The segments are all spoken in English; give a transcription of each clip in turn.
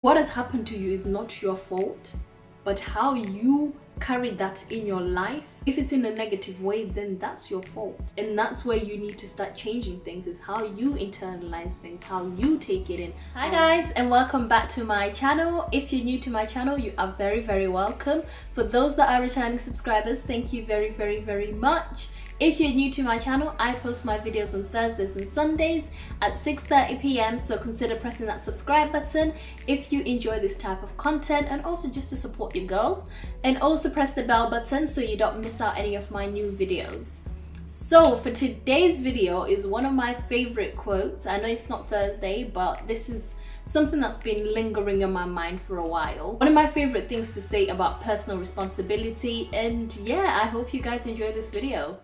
What has happened to you is not your fault, but how you carry that in your life. If it's in a negative way, then that's your fault. And that's where you need to start changing things, is how you internalize things, how you take it in. Hi guys, and welcome back to my channel. If you're new to my channel, you are very welcome. For those that are returning subscribers, thank you very much. If you're new to my channel, I post my videos on Thursdays and Sundays at 6:30 p.m. so consider pressing that subscribe button if you enjoy this type of content, and also just to support your girl. And also press the bell button so you don't miss out any of my new videos. So for today's video is one of my favorite quotes. I know it's not Thursday, but this is something that's been lingering in my mind for a while. One of my favorite things to say about personal responsibility, and yeah, I hope you guys enjoy this video.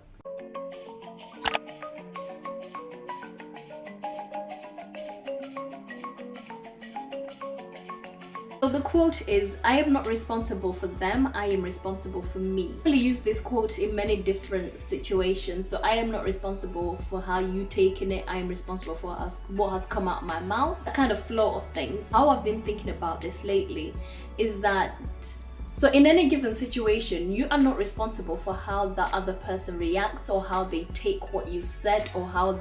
So the quote is, I am not responsible for them, I am responsible for me. I really use this quote in many different situations. So I am not responsible for how you taken it, I am responsible for what has come out of my mouth. That kind of flow of things. How I've been thinking about this lately is that, so in any given situation, you are not responsible for how that other person reacts or how they take what you've said, or how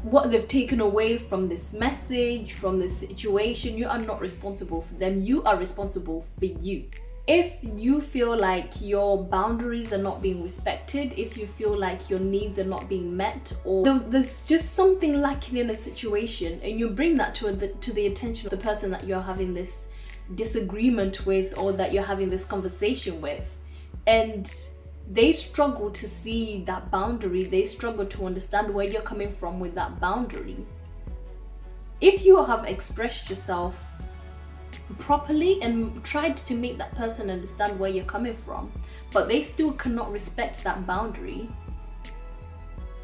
what they've taken away from this message, from this situation. You are not responsible for them. You are responsible for you. If you feel like your boundaries are not being respected, if you feel like your needs are not being met, or there's just something lacking in a situation, and you bring that to the attention of the person that you're having this disagreement with, or that you're having this conversation with, and they struggle to see that boundary, they struggle to understand where you're coming from with that boundary. If you have expressed yourself properly and tried to make that person understand where you're coming from, but they still cannot respect that boundary,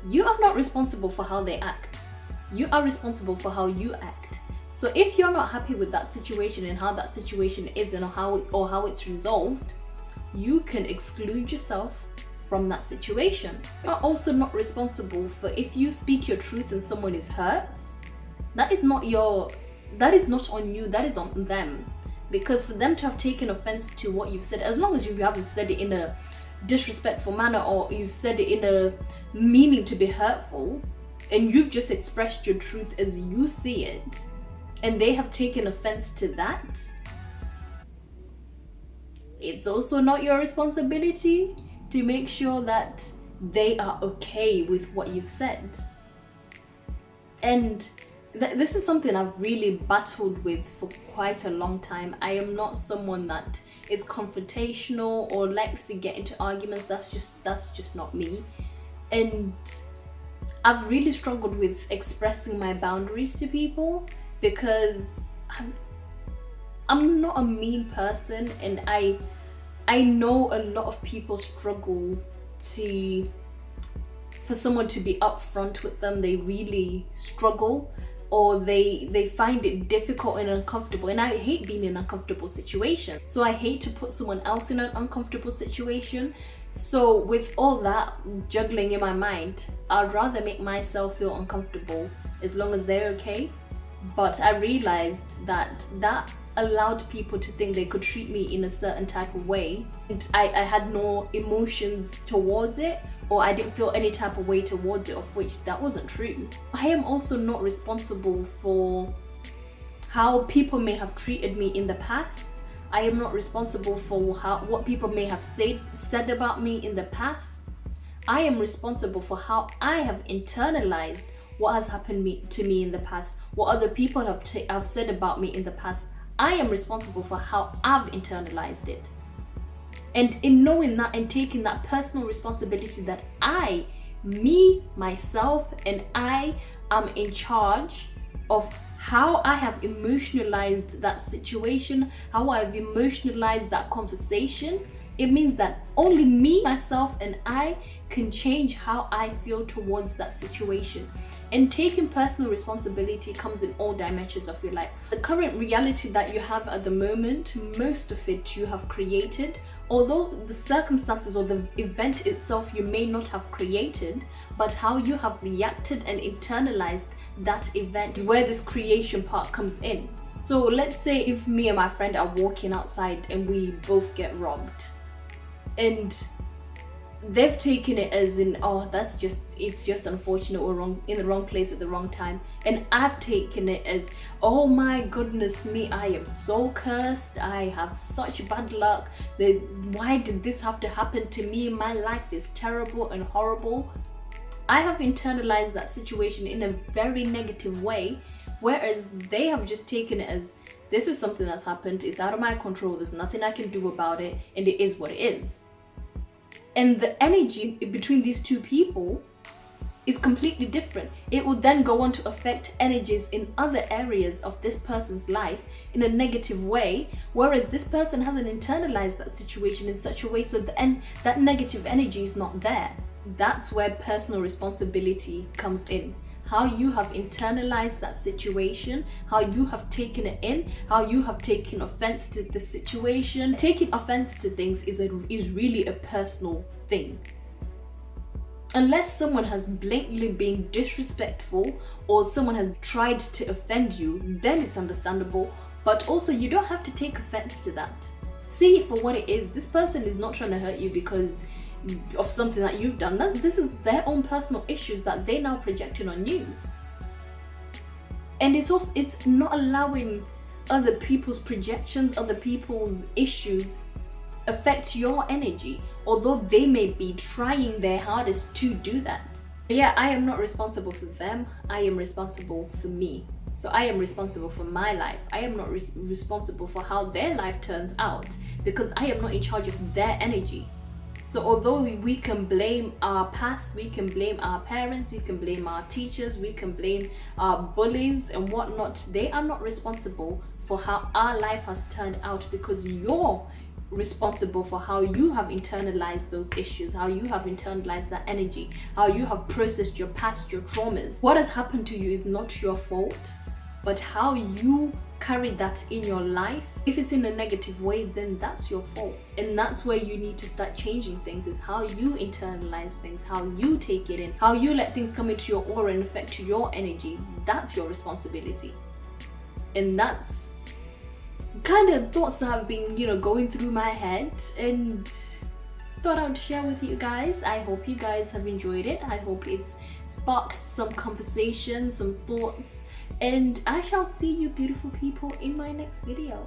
you are not responsible for how they act. You are responsible for how you act. So if you're not happy with that situation and how that situation is, and how it's resolved, you can exclude yourself from that situation. You are also not responsible for if you speak your truth and someone is hurt. That is not on you, that is on them. Because for them to have taken offense to what you've said, as long as you haven't said it in a disrespectful manner, or you've said it in a meaning to be hurtful, and you've just expressed your truth as you see it, and they have taken offense to that, it's also not your responsibility to make sure that they are okay with what you've said. And this is something I've really battled with for quite a long time. I am not someone that is confrontational or likes to get into arguments. That's just not me. And I've really struggled with expressing my boundaries to people, because I'm not a mean person, and I know a lot of people struggle for someone to be upfront with them. They really struggle, or they find it difficult and uncomfortable, and I hate being in an uncomfortable situation. So I hate to put someone else in an uncomfortable situation. So with all that juggling in my mind, I'd rather make myself feel uncomfortable as long as they're okay. But I realized that allowed people to think they could treat me in a certain type of way, and I had no emotions towards it, or I didn't feel any type of way towards it, of which that wasn't true. I am also not responsible for how people may have treated me in the past. I am not responsible for what people may have said about me in the past. I am responsible for how I have internalized what has happened to me in the past, what other people have said about me in the past. I am responsible for how I've internalized it. And in knowing that and taking that personal responsibility that myself, and I am in charge of how I have emotionalized that situation, how I've emotionalized that conversation, it means that only me, myself, and I can change how I feel towards that situation. And taking personal responsibility comes in all dimensions of your life. The current reality that you have at the moment, most of it you have created, although the circumstances or the event itself you may not have created, but how you have reacted and internalized that event is where this creation part comes in. So let's say if me and my friend are walking outside and we both get robbed, and they've taken it as in, oh, it's just unfortunate, we're wrong, in the wrong place at the wrong time, and I've taken it as, oh my goodness me, I am so cursed, I have such bad luck, why did this have to happen to me, my life is terrible and horrible. I have internalized that situation in a very negative way, whereas they have just taken it as, this is something that's happened, it's out of my control, there's nothing I can do about it, and it is what it is. And the energy between these two people is completely different. It will then go on to affect energies in other areas of this person's life in a negative way, whereas this person hasn't internalized that situation in such a way so that negative energy is not there. That's where personal responsibility comes in. How you have internalized that situation, how you have taken it in, how you have taken offense to the situation. Taking offense to things is really a personal thing. Unless someone has blatantly been disrespectful or someone has tried to offend you, then it's understandable. But also, you don't have to take offense to that. See it for what it is. This person is not trying to hurt you because of something that you've done. This is their own personal issues that they now projected on you. And it's not allowing other people's projections, other people's issues affect your energy, although they may be trying their hardest to do that. Yeah, I am not responsible for them, I am responsible for me. So I am responsible for my life. I am not responsible for how their life turns out, because I am not in charge of their energy. So although we can blame our past, we can blame our parents, we can blame our teachers, we can blame our bullies and whatnot, they are not responsible for how our life has turned out, because you're responsible for how you have internalized those issues, how you have internalized that energy, how you have processed your past, your traumas. What has happened to you is not your fault, but how you carried that in your life. If it's in a negative way, then that's your fault. And that's where you need to start changing things, is how you internalize things, how you take it in, how you let things come into your aura and affect your energy. That's your responsibility. And that's kind of thoughts that have been, going through my head, and thought I would share with you guys. I hope you guys have enjoyed it. I hope it's sparked some conversation, some thoughts, and I shall see you beautiful people in my next video.